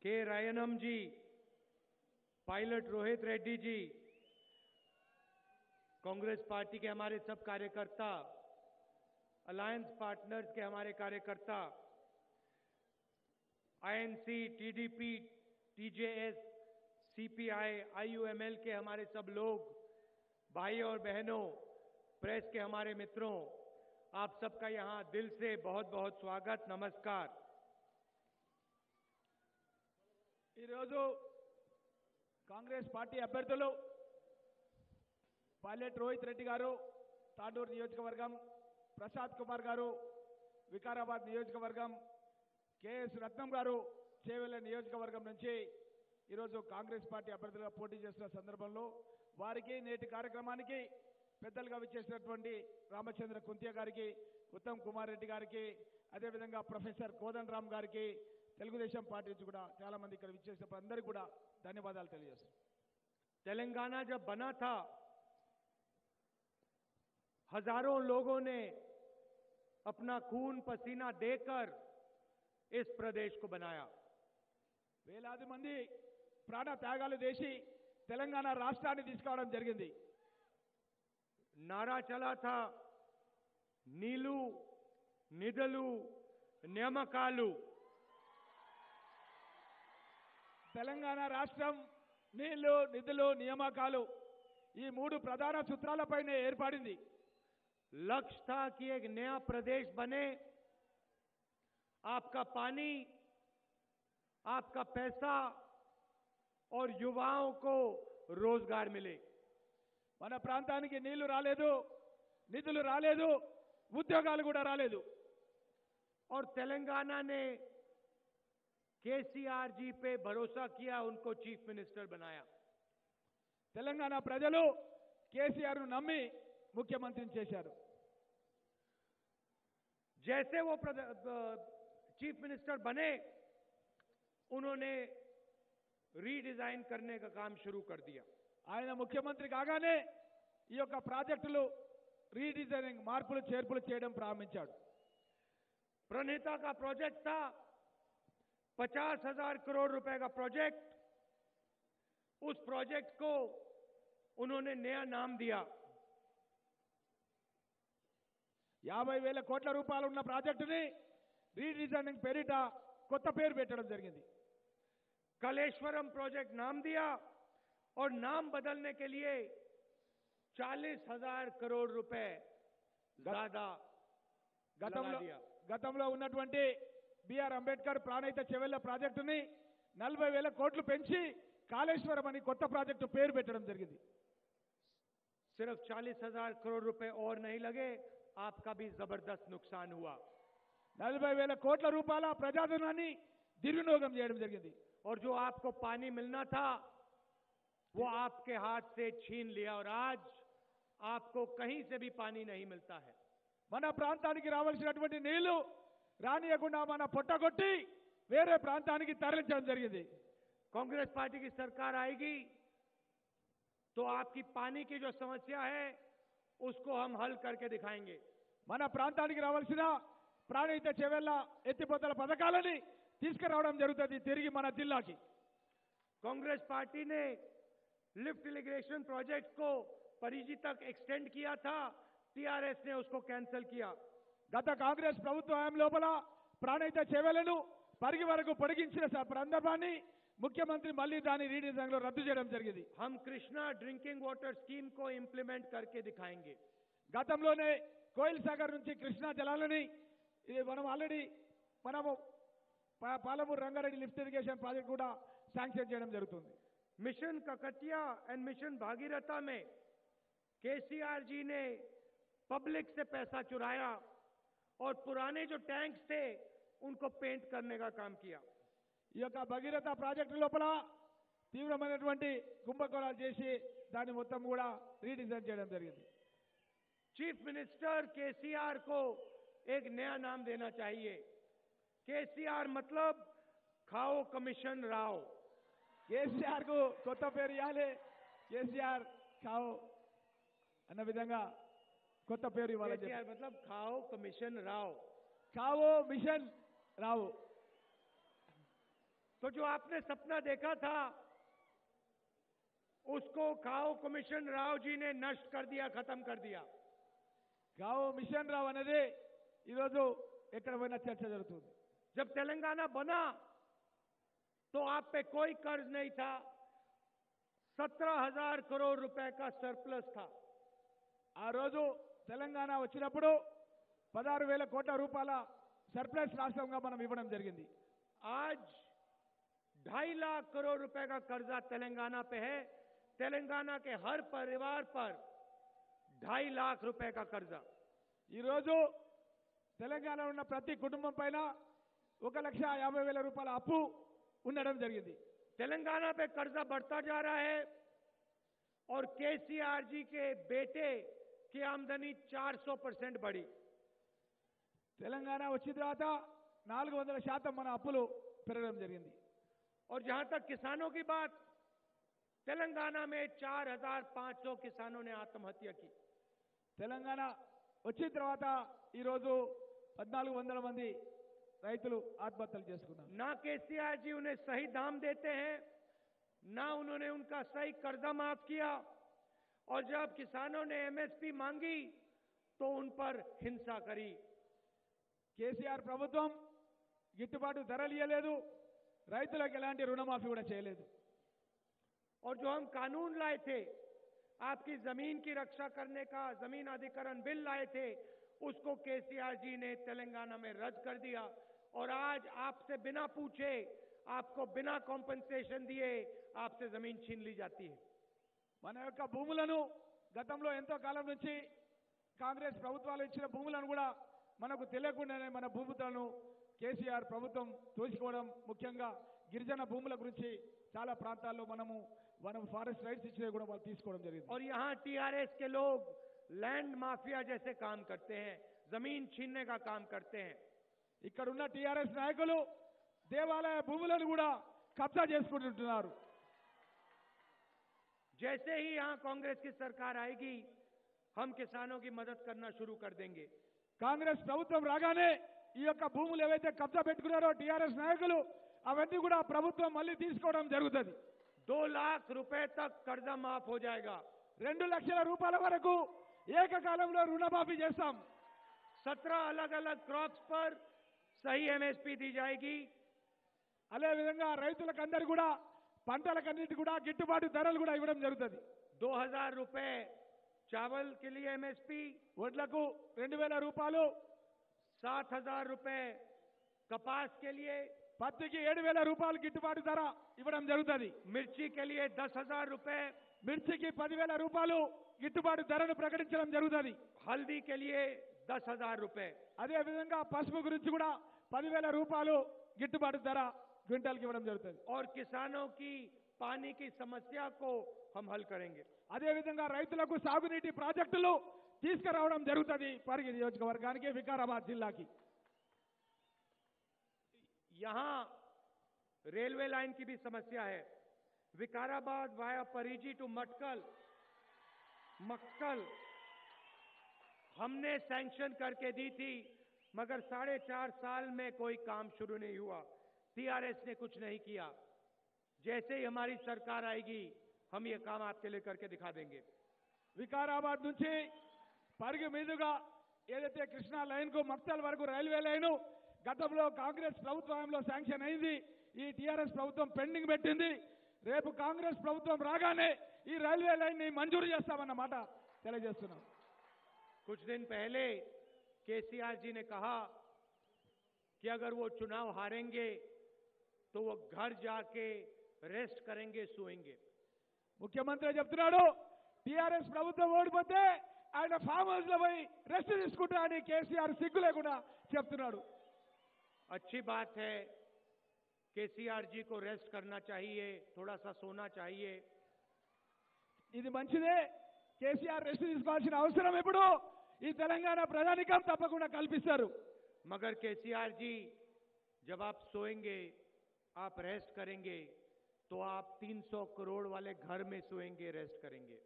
के रायनम जी, pilot Rohit Reddy ji, Congress party के हमारे सब कार्यकर्ता, अलायंस पार्टनर्स के हमारे कार्यकर्ता, INC, TDP, TJS, CPI, IUML के हमारे सब लोग, भाई और बहनों, प्रेस के हमारे मित्रों, आप सबका यहां दिल से बहुत बहुत स्वागत, नमस्कार। कांग्रेस पार्टी अभ्यर्थुलु पायलट रोहित रेड्डी गारू तांडूर नियोजकवर्गం, प्रसाद कुमार गारू विकाराबाद नियोजकवर्गం, केएस रत्నం గారు చేవెళ్ళ నియోజకవర్గం నుంచి ఈరోజు కాంగ్రెస్ పార్టీ అభ్యర్థులుగా పోటీ చేస్తున్న సందర్భంలో వారికి నేటి కార్యక్రమానికి పెద్దలుగా విచ్చేసినటువంటి రామచంద్ర కుంతియా గారికి, ఉత్తమ్ కుమార్ రెడ్డి గారికి, అదేవిధంగా ప్రొఫెసర్ కోదండరామ్ గారికి, తెలుగుదేశం పార్టీ నుంచి కూడా చాలా మంది ఇక్కడ విచ్చేసినప్పుడు అందరికీ కూడా ధన్యవాదాలు తెలియజేస్తున్నాను। तेलंगाना जब बना था, हजारों लोगों ने अपना खून पसीना देकर इस प्रदेश को बनाया। వేలాది మంది ప్రాణ త్యాగాలు చేసి తెలంగాణ రాష్ట్రాన్ని తీసుకురావడం జరిగింది। नारा चला था, नीलू निधलू न्यामकालू। తెలంగాణ రాష్ట్రం నీళ్లు, నిధులు, నియామకాలు ఈ మూడు ప్రధాన సూత్రాలపైనే ఏర్పడింది। लक्ष्य था कि एक नया प्रदेश बने, आपका पानी, आपका पैसा और युवाओं को रोजगार मिले। మన ప్రాంతానికి నీళ్లు రాలేదు, నిధులు రాలేదు, ఉద్యోగాలు కూడా రాలేదు। और तेलंगाना ने केसीआर जी पे भरोसा किया, उनको चीफ मिनिस्टर बनाया। తెలంగాణ ప్రజలు కేసీఆర్ ను నమ్మి ముఖ్యమంత్రిని చేశారు। जैसे वो चीफ मिनिस्टर बने, उन्होंने रीडिजाइन करने का काम शुरू कर दिया। ఆయన ముఖ్యమంత్రి కాగానే ఈ యొక్క ప్రాజెక్టులు రీడిజైనింగ్, మార్పులు చేర్పులు చేయడం ప్రారంభించాడు। प्रणेता का प्रोजेक्ट था 50,000 करोड़ रुपए का प्रोजेक्ट। उस प्रोजेक्ट को उन्होंने नया नाम दिया। 50,000 కోట్ల రూపాయలు ఉన్న ప్రాజెక్టుని రీడిజైనింగ్ పేరిట కొత్త పేరు పెట్టడం జరిగింది। कलेश्वरम प्रोजेक्ट नाम दिया और नाम बदलने के लिए 40,000 करोड़ रुपए ज्यादा लगा दिया। గతంలో ఉన్నటువంటి బిఆర్ అంబేద్కర్ ప్రాణహిత చెవెళ్ల ప్రాజెక్టుని 40,000 కోట్లు పెంచి కాళేశ్వరం అని కొత్త ప్రాజెక్టు పేరు పెట్టడం జరిగింది। सिर्फ 40,000 करोड़ रुपए और नहीं लगे, आपका भी जबरदस्त नुकसान हुआ। 40,000 కోట్ల రూపాయల ప్రజాధనాన్ని దుర్వినియోగం చేయడం జరిగింది। और जो आपको पानी मिलना था वो आपके हाथ से छीन लिया और आज आपको कहीं से भी पानी नहीं मिलता है। మన ప్రాంతానికి రావాల్సినటువంటి నీళ్లు రానియకుండా మన పొట్టగొట్టి వేరే ప్రాంతానికి తరలించడం జరిగింది। कांग्रेस पार्टी की सरकार आएगी तो आपकी पानी की जो समस्या है उसको हम हल करके दिखाएंगे। మన ప్రాంతానికి రావాల్సిన ప్రాణహిత చెవెళ్ల ఎత్తిపోతల పథకాలని తీసుకురావడం జరుగుతుంది తిరిగి మన జిల్లాకి। कांग्रेस पार्टी ने लिफ्ट इरिगेशन प्रोजेक्ट को परिधि तक एक्सटेंड किया था, टीआरएस ने उसको कैंसिल किया। గత కాంగ్రెస్ ప్రభుత్వ హయాం లోపల ప్రాణహిత చెవెళ్లను పరిగి వరకు పొడిగించిన సందర్భాన్ని ముఖ్యమంత్రి మళ్ళీ దాని రీడిజైన్ లో రద్దు చేయడం జరిగింది। हम कृष्णा ड्रिंकिंग वाटर स्कीम को इंप्लीमेंट करके दिखाएंगे। గతంలోనే కోయిల్ సాగర్ నుంచి కృష్ణా జలాలని మనం already Palamuru Rangareddy lift irrigation project కూడా శాంక్షన్ చేయడం జరుగుతుంది। मिशन ककतिया एंड मिशन भागीरथा में केसीआर जी ने पब्लिक से पैसा चुराया और पुराने जो टैंक्स थे उनको पेंट करने का काम किया। ఈ యొక్క భగీరథ ప్రాజెక్టు లోపల తీవ్రమైనటువంటి కుంభకోణాలు చేసి దాన్ని మొత్తం కూడా రీడిజైన్ చేయడం జరిగింది। चीफ मिनिस्टर केसीआर को एक नया नाम देना चाहिए। केसीआर मतलब खाओ कमीशन राव। కేసీఆర్ కు కొత్త పేరు ఇవ్వాలి, కేసీఆర్ ఖాओ అన్న విధంగా కొత్త పేరు ఇవ్వాలి। केसीआर मतलब खाओ कमीशन राव। ఖాओ మిషన్ రావు। तो तो जो आपने सपना देखा था उसको खाओ कमीशन राव जी ने नष्ट कर दिया, खत्म कर दिया। గావ్ మిషన్ రావు అనేది ఈరోజు ఎక్కడ పోయినా చర్చ జరుగుతుంది. जब तेलंगाना बना तो आप पे कोई कर्ज नहीं था, 17,000 करोड़ रुपए का सरप्लस था। ఆ రోజు తెలంగాణ వచ్చినప్పుడు 16,000 కోట్ల రూపాయల సర్ప్లస్ రాష్ట్రంగా మనం ఇవ్వడం జరిగింది. आज 2.5 लाख करोड़ रुपए का कर्जा तेलंगाना पे है। तेलंगाना के हर परिवार पर 2.5 लाख रुपए का कर्जा। ఈ రోజు తెలంగాణలో ఉన్న ప్రతి కుటుంబం పైన 1,50,000 రూపాయల అప్పు ఉండడం జరిగింది. तेलंगाना पे कर्जा बढ़ता जा रहा है और केसीआर जी के बेटे की आमदनी 400% बढ़ी। తెలంగాణ వచ్చిన తర్వాత 400% మన అప్పులు పెరగడం జరిగింది. और जहां तक किसानों की बात, तेलंगाना में 4,500 किसानों ने आत्महत्या की। తెలంగాణ వచ్చిన తర్వాత ఈ రోజు 1,400 మంది రైతులు ఆత్మహత్యలు చేసుకున్నారు. ना केसीआर जी उन्हें सही दाम देते हैं, ना उन्होंने उनका सही कर्जा माफ किया, और जब किसानों ने एमएसपी मांगी तो उन पर हिंसा करी। కేసీఆర్ ప్రభుత్వం గిట్టుబాటు ధరలు ఇవ్వలేదు, రైతులకు ఎలాంటి రుణమాఫీ కూడా చేయలేదు. और जो हम कानून लाए थे, आपकी जमीन की रक्षा करने का जमीन अधिकरण बिल लाए थे, उसको केसीआर जी ने तेलंगाना में रद्द कर दिया। और आज आपसे बिना पूछे, आपको बिना कॉम्पनसेशन दिए आपसे जमीन छीन ली जाती है। మన యొక్క భూములను గతంలో ఎంతో కాలం నుంచి కాంగ్రెస్ ప్రభుత్వాలు ఇచ్చిన భూములను కూడా మనకు తెలియకుండానే మన భూములను కేసీఆర్ ప్రభుత్వం దోచుకోవడం, ముఖ్యంగా గిరిజన భూముల గురించి చాలా ప్రాంతాల్లో మనం ఫారెస్ట్ రైట్స్ ఇచ్చినవి కూడా వాళ్ళు తీసుకోవడం జరిగింది. और यहाँ टीआरएस के लोग लैंड माफिया जैसे काम करते हैं, जमीन छीनने का काम करते हैं। ఇక్కడ ఉన్న టీఆర్ఎస్ నాయకులు దేవాలయ భూములను కూడా కబ్జా చేసుకుంటున్నారు. जैसे ही यहाँ कांग्रेस की सरकार आएगी, हम किसानों की मदद करना शुरू कर देंगे। కాంగ్రెస్ ప్రభుత్వం రాగానే ఈ యొక్క భూములు ఏవైతే కబ్జా పెట్టుకున్నారో టీఆర్ఎస్ నాయకులు అవన్నీ కూడా ప్రభుత్వం మళ్ళీ తీసుకోవడం జరుగుతుంది. 2 लाख रुपए तक कर्जा माफ हो जाएगा। 2 లక్షల రూపాయల వరకు ఏకకాలంలో రుణమాఫీ చేస్తాం. 17 अलग अलग क्रॉप्स पर सही एमएसपी दी जाएगी। అదే విధంగా రైతులకందరూ కూడా పంటలకన్నిటి కూడా గిట్టుబాటు ధరలు కూడా ఇవ్వడం జరుగుతుంది. 2,000 रुपए चावल के लिए एमएसपी, వడ్లకు 2,000 రూపాయలు, 7,000 रुपए कपास के लिए, పత్తికి 7,000 రూపాయలు గిట్టుబాటు ధర ఇవ్వడం జరుగుతుంది. मिर्ची के लिए 10,000 रुपए, మిర్చికి 10,000 రూపాయలు గిట్టుబాటు ధరను ప్రకటించడం జరుగుతుంది. हल्दी के लिए 10,000 रुपए। అదే విధంగా పసుపు గురించి కూడా 10,000 రూపాయలు గిట్టుబాటు ధర క్వింటాల్కి ఇవ్వడం జరుగుతుంది. और किसानों की पानी की समस्या को हम हल करेंगे। అదే విధంగా రైతులకు సాగునీటి ప్రాజెక్టులు తీసుకురావడం జరుగుతుంది పరిగి నియోజకవర్గానికి, వికారాబాద్ జిల్లాకి. यहां रेलवे लाइन की भी समस्या है। विकाराबाद वाया परिजी टू मटकल हमने सैंक्शन करके दी थी, मगर 4.5 साल में कोई काम शुरू नहीं हुआ। टीआरएस ने कुछ नहीं किया। जैसे ही हमारी सरकार आएगी, हम ये काम आपके लिए करके दिखा देंगे। వికారాబాద్ నుంచి పరిగి మీదుగా ఏదైతే కృష్ణా లైన్ కు మక్తల్ వరకు రైల్వే లైన్ గతంలో కాంగ్రెస్ ప్రభుత్వంలో శాంక్షన్ అయింది, ఈ టీఆర్ఎస్ ప్రభుత్వం పెండింగ్ పెట్టింది. రేపు కాంగ్రెస్ ప్రభుత్వం రాగానే ఈ రైల్వే లైన్ ని మంజూరు చేస్తామన్న మాట తెలియజేస్తున్నాం. कुछ दिन पहले केसीआर जी ने कहा कि अगर वो चुनाव हारेंगे तो वो घर जाके रेस्ट करेंगे, सोएंगे। ముఖ్యమంత్రి చెప్తున్నాడు టీఆర్ఎస్ ప్రభుత్వం ఓడిపోతే ఆయన ఫామ్ హౌస్ లో పోయి రెస్ట్ తీసుకుంటా అని కేసీఆర్ సిగ్గు లేకుండా చెప్తున్నాడు. अच्छी बात है, केसीआर जी को रेस्ट करना चाहिए, थोड़ा सा सोना चाहिए। ఇది మంచిదే, కేసీఆర్ రెస్ట్ తీసుకోవాల్సిన అవసరం ఇప్పుడు ఈ తెలంగాణ ప్రజానికం తప్పకుండా కల్పిస్తారు. मगर केसीआर जी, जब आप सोएंगे, आप रेस्ट करेंगे, तो आप 300 करोड़ वाले घर में सोएंगे, रेस्ट करेंगे।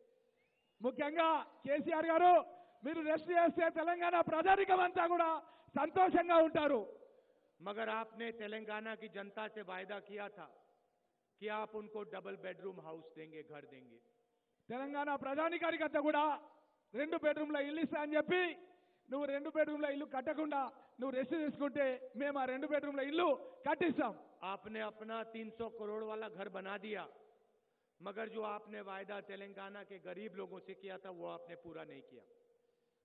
ముఖ్యంగా కేసీఆర్ గారు మీరు రెస్ట్ చేస్తే తెలంగాణ ప్రజానికం అంతా కూడా సంతోషంగా ఉంటారు. मगर आपने तेलंगाना की जनता से वायदा किया था कि आप उनको डबल बेडरूम हाउस देंगे, घर देंगे। తెలంగాణ ప్రజానికానికంతా కూడా 2 బెడ్రూమ్ల ఇల్లు ఇస్తా అని చెప్పి నువ్వు 2 బెడ్రూమ్ల ఇల్లు కట్టకుండా నువ్వు రెస్ట్ తీసుకుంటే మేము ఆ 2 బెడ్రూమ్ల ఇల్లు కట్టిస్తాం. आपने अपना 300 करोड़ वाला घर बना दिया, मगर जो आपने वायदा तेलंगाना के गरीब लोगों से किया था वो आपने पूरा नहीं किया।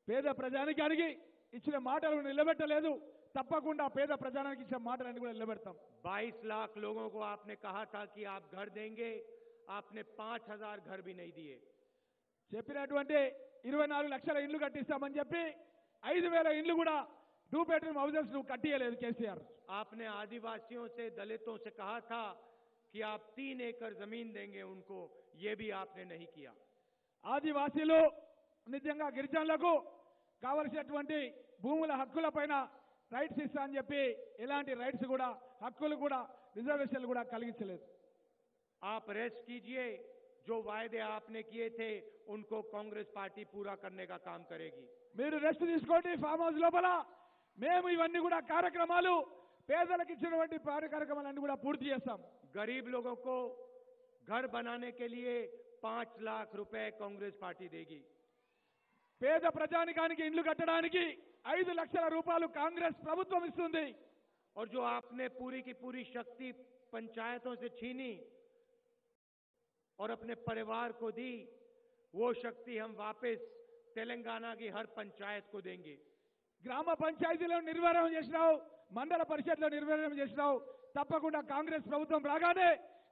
పేద ప్రజానికానికి ఇచ్చిన మాటలు నిలబెట్టలేదు. తప్పకుండా పేద ప్రజానికి ఇచ్చిన మాటలన్నీ కూడా నిలబెడతాం. 22 लाख लोगों को आपने कहा था कि आप घर देंगे, आपने 5,000 घर भी नहीं दिए। చెప్పినటువంటి 24 లక్షల ఇండ్లు కట్టిస్తామని చెప్పి 5,000 ఇండ్లు కూడా 2 బెడ్రూమ్ హౌసెస్ నువ్వు కట్టియలేదు కేసీఆర్. आपने आदिवासियों से, दलितों से कहा था कि आप 3 एकड़ जमीन देंगे उनको, ये भी आपने नहीं किया। ఆదివాసీలు నిజంగా గిరిజనులకు కావలసినటువంటి భూముల హక్కుల పైన రైట్స్ ఇస్తా అని చెప్పి ఎలాంటి రైట్స్ కూడా, హక్కులు కూడా, రిజర్వేషన్లు కూడా కలిగించలేదు. आप रेस्ट कीजिए, जो वायदे आपने किए थे उनको कांग्रेस पार्टी पूरा करने का काम करेगी। మీరు రెస్ట్ తీసుకోండి ఫామ్ హౌస్ లోపల, మేము ఇవన్నీ కూడా కార్యక్రమాలు పేదలకు ఇచ్చినటువంటి కార్యక్రమాలన్నీ కూడా పూర్తి చేస్తాం. गरीब लोगों को घर बनाने के लिए 5 लाख रुपए कांग्रेस पार्टी देगी। పేద ప్రజానికానికి ఇండ్లు కట్టడానికి 5 లక్షల రూపాయలు కాంగ్రెస్ ప్రభుత్వం ఇస్తుంది. और जो आपने पूरी की पूरी शक्ति पंचायतों से छीनी और अपने परिवार को दी, वो शक्ति हम वापस तेलंगाना की हर पंचायत को देंगे। గ్రామ పంచాయతీలో నిర్వహణ చేసినావు, మండల పరిషత్లో నిర్వహణ చేసినావు. తప్పకుండా కాంగ్రెస్ ప్రభుత్వం రాగానే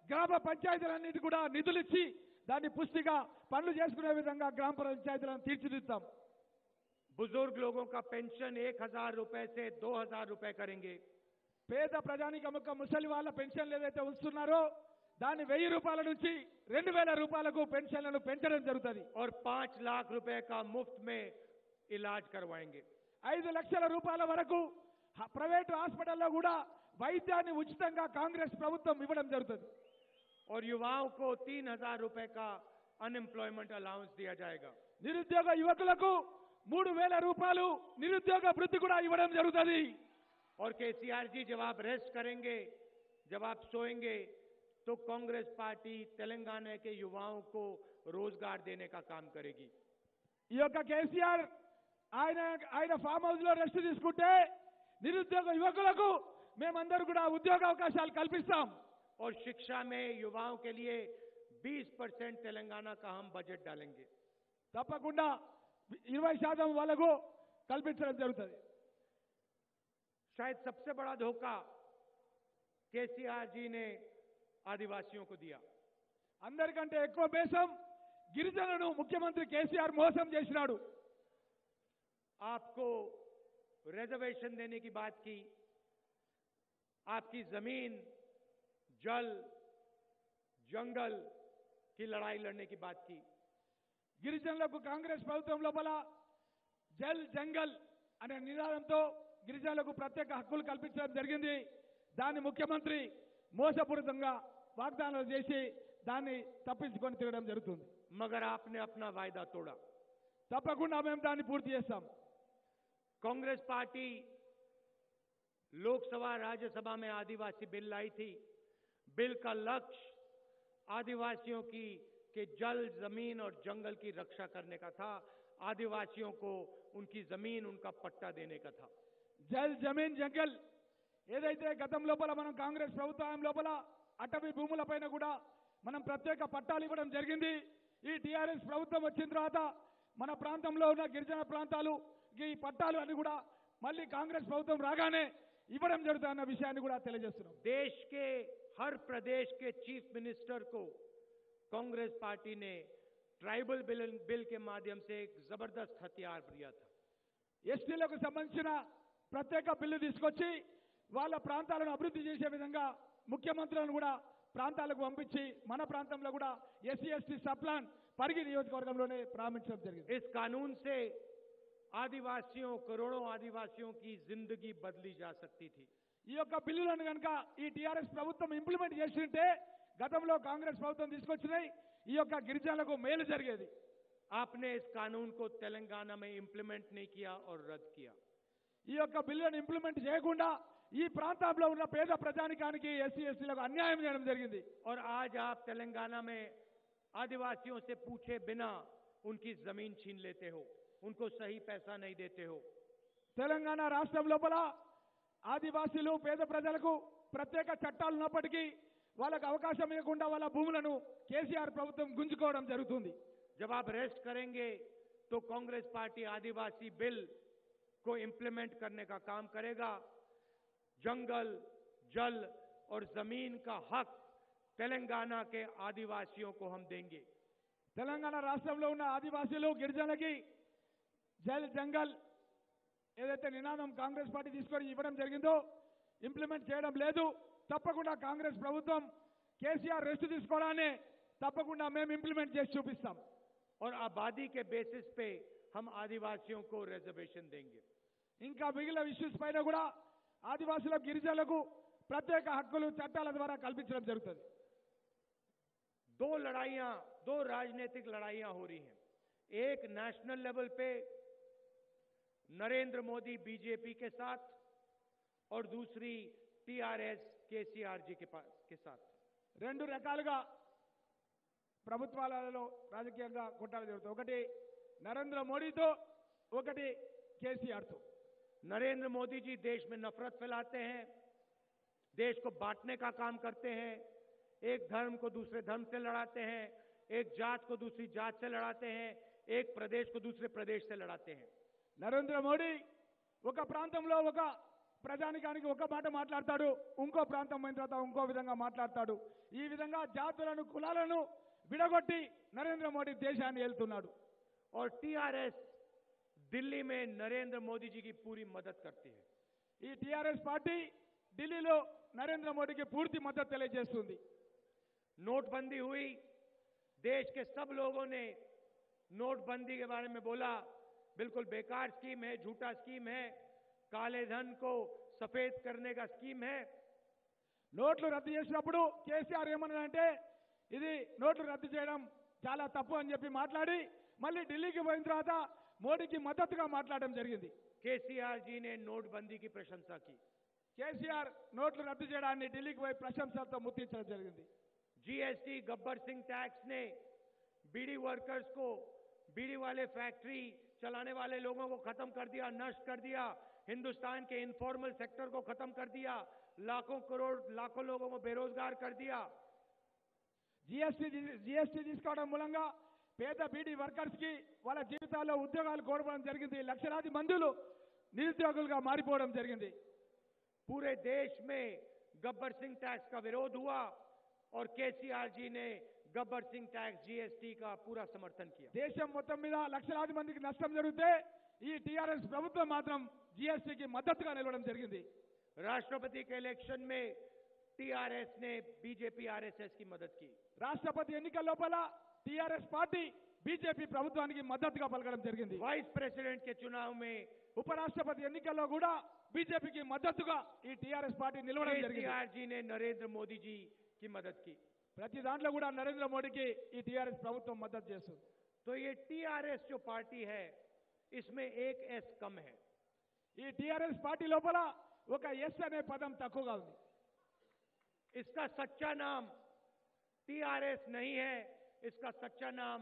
గ్రామ పంచాయతీలన్నిటి కూడా నిధులు ఇచ్చి దాన్ని పుష్టిగా పనులు చేసుకునే విధంగా గ్రామ పంచాయతీలను తీర్చిదిద్దాం. बुजुर्ग लोगों का पेंशन 1,000 रुपए से 2,000 रुपए करेंगे। పేద ప్రజానికం యొక్క ముసలి వాళ్ళ పెన్షన్లు ఏదైతే ఉంచుతున్నారో దాన్ని 1000 రూపాయల నుంచి 2,000 రూపాయలకు పెన్షన్లను పెంచడం జరుగుతుంది. और 5 लाख रुपए का मुफ्त में इलाज करवाएंगे। 5 లక్షల రూపాయల వరకు ప్రైవేట్ హాస్పిటల్లో కూడా వైద్యాన్ని ఉచితంగా కాంగ్రెస్ ప్రభుత్వం ఇవ్వడం జరుగుతుంది. और युवाओं को 3,000 रुपए का अनएम्प्लॉयमेंट अलाउंस दिया जाएगा। నిరుద్యోగ యువకులకు 3,000 రూపాయలు నిరుద్యోగ వృత్తి కూడా ఇవ్వడం జరుగుతుంది. और केसीआर जी जब आप रेस्ट करेंगे, जब आप सोएंगे, तो कांग्रेस पार्टी तेलंगाना के युवाओं को रोजगार देने का काम करेगी। ఈ యొక్క కేసీఆర్ ఆయన ఫామ్ హౌస్ లో రెస్ట్ తీసుకుంటే నిరుద్యోగ యువకులకు మేమందరూ కూడా ఉద్యోగ అవకాశాలు కల్పిస్తాం. और शिक्षा में युवाओं के लिए 20% तेलंगाना का हम बजट डालेंगे। తప్పకుండా 20% వాళ్ళకు కల్పించడం జరుగుతుంది. शायद सबसे बड़ा धोखा केसीआर जी ने आदिवासियों को दिया। అందరికంటే ఎక్కువ బేసం గిరిజనులను ముఖ్యమంత్రి కేసీఆర్ మోసం చేసినాడు. आपको रिजर्वेशन देने की बात की, आपकी जमीन, जल, जंगल की लड़ाई लड़ने की बात की। గిరిజనులకు కాంగ్రెస్ ప్రభుత్వం లోపల జల్ జంగల్ అనే నినాదంతో గిరిజనులకు ప్రత్యేక హక్కులు కల్పించడం జరిగింది. దాన్ని ముఖ్యమంత్రి మోసపూరితంగా వాగ్దానాలు చేసి దాన్ని తప్పించుకొని తిరగడం జరుగుతుంది. मगर आपने अपना वायदा तोड़ा। తప్పకుండా మేము దాన్ని పూర్తి చేస్తాం. कांग्रेस पार्टी लोकसभा राज्यसभा में आदिवासी बिल लाई थी। बिल का लक्ष्य आदिवासियों की के जल, जमीन और जंगल की रक्षा करने का था। आदिवासियों को उनकी जमीन, उनका पट्टा देने का था। జల్ జమీన్ జంగల్ ఏదైతే గతం లోపల మనం కాంగ్రెస్ ప్రభుత్వం లోపల అటవీ భూములపైన కూడా మనం ప్రత్యేక పట్టాలు ఇవ్వడం జరిగింది. ఈ టీఆర్ఎస్ ప్రభుత్వం వచ్చిన తర్వాత మన ప్రాంతంలో ఉన్న గిరిజన ప్రాంతాలు ఈ పట్టాలు అన్ని కూడా మళ్ళీ కాంగ్రెస్ ప్రభుత్వం रागाने ఇవ్వడం జరుగుతున్న విషయాన్ని కూడా తెలియజేస్తున్నాం. देश के हर प्रदेश के चीफ मिनिस्टर को कांग्रेस पार्टी ने ट्राइबल बिल के माध्यम से एक जबरदस्त हथियार दिया था। ఎస్టీలకు సంబంధించిన ప్రత్యేక బిల్లు తీసుకొచ్చి వాళ్ళ ప్రాంతాలను అభివృద్ధి చేసే విధంగా ముఖ్యమంత్రులను కూడా ప్రాంతాలకు పంపించి మన ప్రాంతంలో కూడా SC ST sub plan Parigi నియోజకవర్గంలోనే ప్రారంభించడం జరిగింది. इस कानून से आदिवासियों, करोड़ों आदिवासियों की जिंदगी बदली जा सकती थी। ఈ యొక్క బిల్లులను కనుక ఈ టీఆర్ఎస్ ప్రభుత్వం ఇంప్లిమెంట్ చేస్తుంటే గతంలో కాంగ్రెస్ ప్రభుత్వం తీసుకొచ్చినాయి ఈ యొక్క గిరిజనులకు మేలు జరిగేది. आपने इस कानून को तेलंगाना में इंप्लीमेंट नहीं किया और रद्द किया। ఈ యొక్క బిల్లును ఇంప్లిమెంట్ చేయకుండా ఈ ప్రాంతంలో ఉన్న పేద ప్రజానికానికి ఎస్సీ ఎస్టీలకు అన్యాయం చేయడం జరిగింది. और आज आप तेलंगाना में आदिवासियों से पूछे बिना उनकी जमीन छीन लेते हो, उनको सही पैसा नहीं देते हो। తెలంగాణ రాష్ట్రం లోపల ఆదివాసీలు పేద ప్రజలకు ప్రత్యేక చట్టాలు ఉన్నప్పటికీ వాళ్ళకు అవకాశం ఇవ్వకుండా వాళ్ళ భూములను కేసీఆర్ ప్రభుత్వం గుంజుకోవడం జరుగుతుంది. जब आप रेस्ट करेंगे तो कांग्रेस पार्टी आदिवासी बिल को इंप्लीमेंट करने का काम करेगा। जंगल, जल और जमीन का हक तेलंगाना के आदिवासियों को हम देंगे। తెలంగాణ రాష్ట్రంలో ఉన్న ఆదివాసీలు గిరిజనులకి జల్ జంగల్ ఏదైతే నినాదం కాంగ్రెస్ పార్టీ తీసుకొని ఇవ్వడం జరిగిందో ఇంప్లిమెంట్ చేయడం లేదు. తప్పకుండా కాంగ్రెస్ ప్రభుత్వం కేసీఆర్ రెస్ట్ తీసుకోవడాన్ని తప్పకుండా మేము ఇంప్లిమెంట్ చేసి చూపిస్తాం. और आबादी के बेसिस पे हम आदिवासियों को रिजर्वेशन देंगे। ఇంకా మిగిలిన ఇష్యూస్ పైన కూడా ఆదివాసులకు గిరిజనులకు ప్రత్యేక హక్కులు చట్టాల ద్వారా కల్పించడం జరుగుతుంది. दो राजनीतिक लड़ाइयां हो रही हैं। एक नेशनल लेवल पे नरेंद्र मोदी बीजेपी के साथ और दूसरी टीआरएस केसीआर जी के साथ। రెండు రకాలుగా ప్రభుత్వాలలో రాజకీయంగా కొట్టాలి జరుగుతుంది. ఒకటి నరేంద్ర మోడీతో, ఒకటి కేసీఆర్తో. नरेंद्र मोदी जी देश में नफरत फैलाते हैं, देश को बांटने का काम करते हैं, एक धर्म को दूसरे धर्म से लड़ाते हैं, एक जात को दूसरी जात से लड़ाते हैं, एक प्रदेश को दूसरे प्रदेश से लड़ाते हैं। నరేంద్ర మోడీ ఒక ప్రాంతంలో ఒక ప్రజానికానికి ఒక మాట మాట్లాడతాడు, ఇంకో ప్రాంతం అయిన తర్వాత ఇంకో విధంగా మాట్లాడతాడు. ఈ విధంగా జాతులను కులాలను విడగొట్టి నరేంద్ర మోడీ దేశాన్ని ఏలుతున్నాడు. और टीआरएस दिल्ली में नरेंद्र मोदी जी की पूरी मदद करती है। ఈ టీఆర్ఎస్ పార్టీ ఢిల్లీలో నరేంద్ర మోడీకి పూర్తి మద్దతు తెలియజేస్తుంది. नोटबंदी हुई, देश के सब लोगों ने नोटबंदी के बारे में बोला बिल्कुल बेकार स्कीम है, झूठा स्कीम है, काले धन को सफेद करने का स्कीम है। నోట్లు రద్దు చేసినప్పుడు కేసీఆర్ ఏమన్నాడంటే ఇది నోట్లు రద్దు చేయడం చాలా తప్పు అని చెప్పి మాట్లాడి మళ్ళీ ఢిల్లీకి పోయిన తర్వాత మోడీకి మద్దతుగా మాట్లాడడం జరిగింది. केसीआर जी ने नोटबंदी की प्रशंसा की। కేసీఆర్ నోట్లు రద్దు చేయడాన్ని ఢిల్లీకి పోయి ప్రశంసలతో ముత్తించడం జరిగింది. जीएसटी गब्बर सिंह टैक्स ने बीड़ी वर्कर्स को, बीड़ी वाले फैक्ट्री चलाने वाले लोगों को खत्म कर दिया, नष्ट कर दिया। हिंदुस्तान के इनफॉर्मल सेक्टर को खत्म कर दिया, लाखों लोगों को बेरोजगार कर दिया। జీఎస్టీ తీసుకోవడం మూలంగా పేద బీడీ వర్కర్స్ కి వాళ్ళ జీవితాల్లో ఉద్యోగాలు కోల్పోవడం జరిగింది. లక్షలాది మందులు నిరుద్యోగులుగా మారిపోవడం జరిగింది. पूरे देश में गब्बर सिंह टैक्स का विरोध हुआ और केसीआर जी ने गब्बर सिंह टैक्स जीएसटी का पूरा समर्थन किया। దేశం మొత్తం మీద లక్షలాది మందికి నష్టం జరిగితే ఈ టీఆర్ఎస్ ప్రభుత్వం మాత్రం జీఎస్టీకి మద్దతుగా నిలవడం జరిగింది. राष्ट्रपति के इलेक्शन में टीआरएस ने बीजेपी आरएसएस की मदद की। రాష్ట్రపతి ఎన్నికల లోపల టీఆర్ఎస్ పార్టీ బీజేపీ ప్రభుత్వానికి మద్దతుగా పలకడం జరిగింది. वाइस प्रेसिडेंट के चुनाव में ఉపరాష్ట్రపతి ఎన్నికల్లో కూడా బీజేపీకి మద్దతుగా ఈ టీఆర్ఎస్ పార్టీ నిలవడం జరిగింది. केसीआर जी ने नरेंद्र मोदी जी की मदद की। ప్రతి దాంట్లో కూడా నరేంద్ర మోడీకి ఈ టీఆర్ఎస్ ప్రభుత్వం మద్దతు చేస్తుంది. तो ये टीआरएस जो पार्टी है इसमें एक एस कम है। ఈ టీఆర్ఎస్ పార్టీ లోపల ఒక ఎస్ అనే పదం తక్కువగా ఉంది. इसका सच्चा नाम टीआरएस नहीं है, इसका सच्चा नाम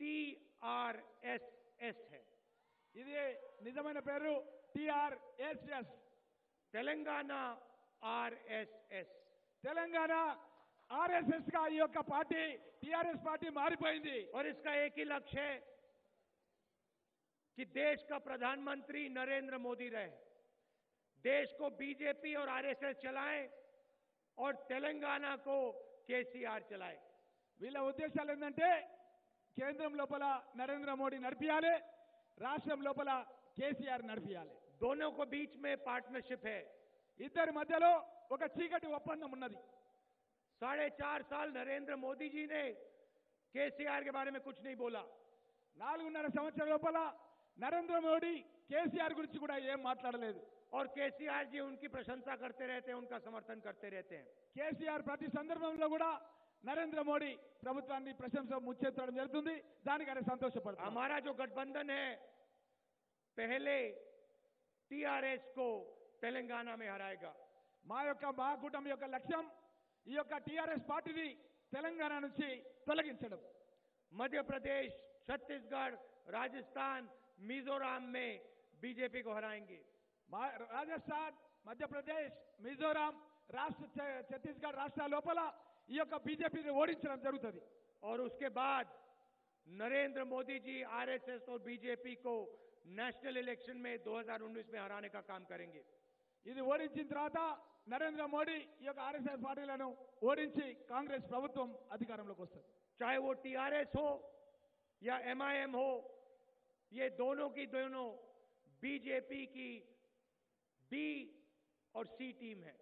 टीआरएसएस है। ఇది నిజమైన పేరు టీఆర్ఎస్ఎస్, तेलंगाना आरएसएस। తెలంగాణ ఆర్ఎస్ఎస్ గా ఈ యొక్క పార్టీ టీఆర్ఎస్ పార్టీ మారిపోయింది. और इसका एक ही लक्ष्य है कि देश का प्रधानमंत्री नरेंद्र मोदी रहे, देश को बीजेपी और आरएसएस चलाए और तेलंगाना को केसीआर चलाए। వీళ్ళ ఉద్దేశాలు ఏంటంటే కేంద్రం లోపల నరేంద్ర మోడీ నడిపియాలి, రాష్ట్రం లోపల కేసీఆర్ నడిపియాలి. दोनों को बीच में पार्टनरशिप है। ఇద్దరి మధ్యలో ఒక చీకటి ఒప్పందం ఉన్నది. 4.5 साल नरेंद्र मोदी जी ने केसीआर के बारे में कुछ नहीं बोला। 4.5 సంవత్సరాల లోపల నరేంద్ర మోడీ కేసీఆర్ గురించి కూడా ఏం మాట్లాడలేదు. और केसीआर जी उनकी प्रशंसा करते रहते हैं, उनका समर्थन करते रहते हैं। కేసీఆర్ ప్రతి సందర్భంలో కూడా నరేంద్ర మోడీ ప్రభుత్వాన్ని ప్రశంస ముచ్చెత్తడం జరుగుతుంది. దానికి ఆయన సంతోషపడతారు. हमारा जो गठबंधन है पहले टीआरएस को तेलंगाना में हराएगा। మా కూటమి యొక్క లక్ష్యం ఈ యొక్క టీఆర్ఎస్ పార్టీని తెలంగాణ నుంచి తొలగించడం. मध्य प्रदेश, छत्तीसगढ़, राजस्थान, मिजोरम में बीजेपी को हराएंगे. రాజస్థాన్, మధ్యప్రదేశ్, మిజోరాం రాష్ట్ర ఛత్తీస్గఢ్ రాష్ట్రాల లోపల ఈ యొక్క బీజేపీని ఓడించడం జరుగుతుంది. और उसके बाद नरेंद्र मोदी जी आरएसएस और बीजेपी को नेशनल इलेक्शन में 2019 में हराने का काम करेंगे. ఇది ఓడించిన తర్వాత నరేంద్ర మోడీ ఈ యొక్క ఆర్ఎస్ఎస్ పార్టీలను ఓడించి కాంగ్రెస్ ప్రభుత్వం అధికారంలోకి వస్తుంది. चाहे वो टीआरएस हो या एमआईएम हो, ये दोनों की दोनों बीजेपी की बी और सी टीम है.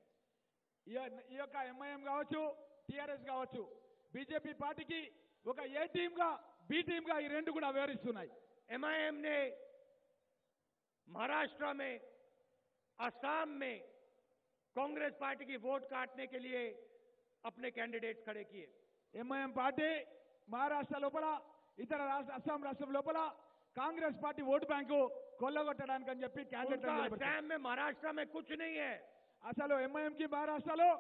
ఈ యొక్క ఎంఐఎం కావచ్చు, టీఆర్ఎస్ కావచ్చు, బీజేపీ పార్టీకి ఒక ఏ టీమ్ గా బి టీమ్ గా ఈ రెండు కూడా వ్యవహరిస్తున్నాయి. एमआईएम ने महाराष्ट्र में, असम में कांग्रेस पार्टी की वोट काटने के लिए अपने कैंडिडेट्स खड़े किए. ఎంఐఎం పార్టీ మహారాష్ట్ర లోపల, ఇతర అస్సాం రాష్ట్రం లోపల కాంగ్రెస్ పార్టీ ఓటు బ్యాంకు కొల్లగొట్టడానికి అని చెప్పి उनका असम में, महाराष्ट्र में कुछ नहीं है. అసలు ఎంఐఎం కి మహారాష్ట్రలో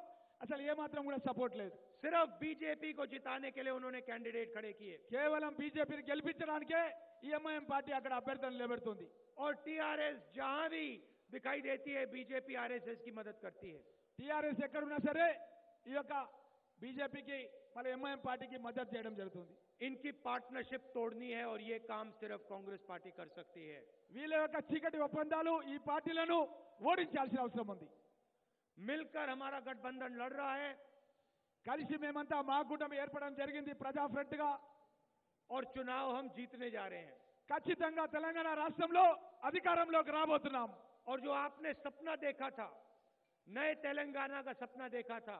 అసలు ఏమాత్రం కూడా సపోర్ట్ లేదు. सिर्फ बीजेपी को जिताने के लिए उन्होंने कैंडिडेट खड़े किए. కేవలం బీజేపీని గెలిపించడానికే ఈ ఎంఐఎం పార్టీ అక్కడ అభ్యర్థులను నిలబెడుతుంది. और टीआरएस जहां भी दिखाई देती है, बीजेपी आरएसएस की मदद करती है. టీఆర్ఎస్ ఎక్కడున్నా సరే ఈ యొక్క బీజేపీకి మన ఎంఐఎం పార్టీకి మద్దతు చేయడం జరుగుతుంది. इनकी पार्टनरशिप तोड़नी है और ये काम सिर्फ कांग्रेस पार्टी कर सकती है. వీళ్ళ యొక్క చీకటి ఒప్పందాలు ఈ పార్టీలను ఓడించాల్సిన అవసరం ఉంది. मिलकर हमारा गठबंधन लड़ रहा है కలిసి మేమంతా మా కూటమి ఏర్పడడం జరిగింది ప్రజా ఫ్రంట్ గా. और चुनाव हम जीतने जा रहे हैं. ఖచ్చితంగా తెలంగాణ రాష్ట్రంలో అధికారంలోకి రాబోతున్నాం. और जो आपने सपना देखा था, नए तेलंगाना का सपना देखा था,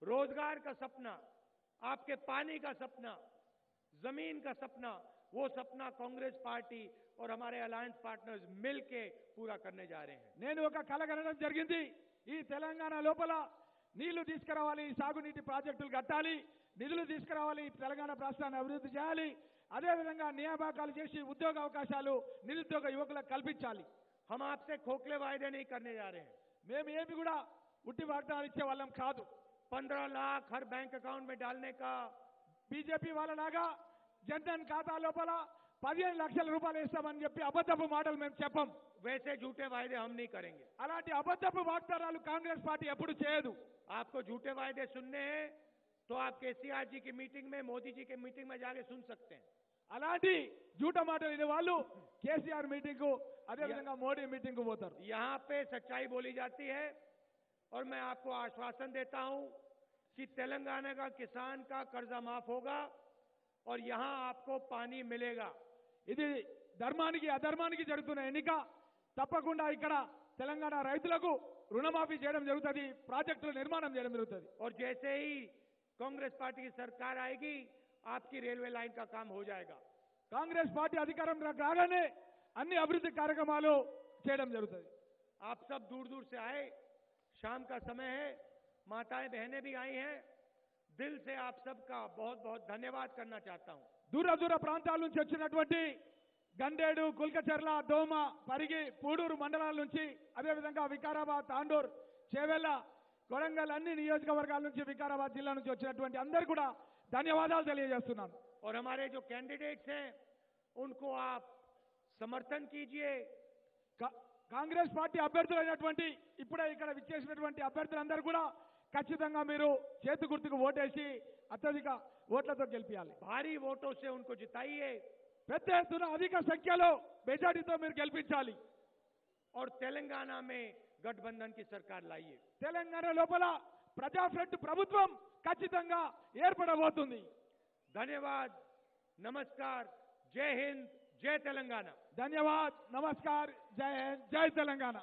रोजगार का सपना, आपके पानी का सपना, जमीन का सपना, वो सपना कांग्रेस पार्टी और हमारे अलायंस पार्टनर्स मिलके पूरा करने जा रहे हैं. నేను ఒక కల కనడం జరిగింది. ఈ తెలంగాణ లోపల నీళ్లు తీసుకురావాలి, సాగునీటి ప్రాజెక్టులు కట్టాలి, నిధులు తీసుకురావాలి, తెలంగాణ రాష్ట్రాన్ని అభివృద్ధి చేయాలి, అదేవిధంగా నియామకాలు చేసి ఉద్యోగ అవకాశాలు నిరుద్యోగ యువకులకు కల్పించాలి. हम आपसे खोखले वायदे नहीं करने जा रहे हैं. మేము ఏమి కూడా ఉట్టి వాగ్దానాలు ఇచ్చే వాళ్ళం కాదు. 15 लाख हर बैंक अकाउंट में डालने का, బీజేపీ వాళ్ళలాగా జన్ధన్ ఖాతా లోపల 15 లక్షల రూపాయలు వేస్తామని చెప్పి అబద్ధపు మాటలు మేము చెప్పం. वैसे झूठे वायदे हम नहीं करेंगे. అలాంటి అబద్ధపు వాగ్దానాలు కాంగ్రెస్ పార్టీ ఎప్పుడు చేయదు. आपको झूठे वायदे सुनने हैं तो आप केसीआर जी की मीटिंग में, मोदी जी की मीटिंग में जाके सुन सकते हैं. అలాంటి జూట మాటలు వినే వాళ్ళు కేసీఆర్ మీటింగ్ కు, అదేవిధంగా మోడీ మీటింగ్ కు పోతారు. यहाँ पे सच्चाई बोली जाती है और मैं आपको आश्वासन देता हूं कि तेलंगाना का किसान का कर्जा माफ होगा और यहां आपको पानी मिलेगा. ఇది ధర్మానికి అధర్మానికి జరుగుతున్న ఎన్నిక. తప్పకుండా ఇక్కడ తెలంగాణ రైతులకు రుణమాఫీ చేయడం జరుగుతుంది, ప్రాజెక్టుల నిర్మాణం చేయడం జరుగుతుంది. और जैसे ही कांग्रेस पार्टी की सरकार आएगी, आपकी रेलवे लाइन का काम हो जाएगा. కాంగ్రెస్ పార్టీ అధికారంలోకి రాగానే అన్ని అభివృద్ధి కార్యక్రమాలు చేయడం జరుగుతుంది. आप सब दूर दूर से आए, शाम का समय है, माताएं बहनें भी आई हैं. दिल से आप सबका बहुत बहुत धन्यवाद करना चाहता हूं. దూర దూర ప్రాంతాల నుంచి వచ్చినటువంటి గండేడు, కుల్కచర్ల, దోమ, పరిగి, పూడూరు మండలాల నుంచి, అదేవిధంగా వికారాబాద్, తాండూర్, చేవెళ్ల, కొడంగల్ అన్ని నియోజకవర్గాల నుంచి, వికారాబాద్ జిల్లా నుంచి వచ్చినటువంటి అందరు కూడా ధన్యవాదాలు తెలియజేస్తున్నాను. और हमारे जो कैंडिडेट्स हैं उनको आप समर्थन कीजिए. కాంగ్రెస్ పార్టీ అభ్యర్థులైనటువంటి ఇప్పుడే ఇక్కడ విచ్చేసినటువంటి అభ్యర్థులందరూ కూడా ఖచ్చితంగా మీరు చేతి గుర్తుకు ఓటేసి అత్యధిక ఓట్లతో గెలిపించాలి. भारी वोटों से उनको जिताइए పెద్ద ఎత్తున అధిక సంఖ్యలో మెజార్టీతో మీరు గెలిపించాలి. और तेलंगाना में गठबंधन की सरकार लाइए. తెలంగాణ లోపల ప్రజా ఫ్రంట్ ప్రభుత్వం ఖచ్చితంగా ఏర్పడబోతుంది. धन्यवाद, नमस्कार, जय हिंद, जय तेलंगाना. ధన్యవాద్, నమస్కార్, జై హింద్, జై తెలంగాణ.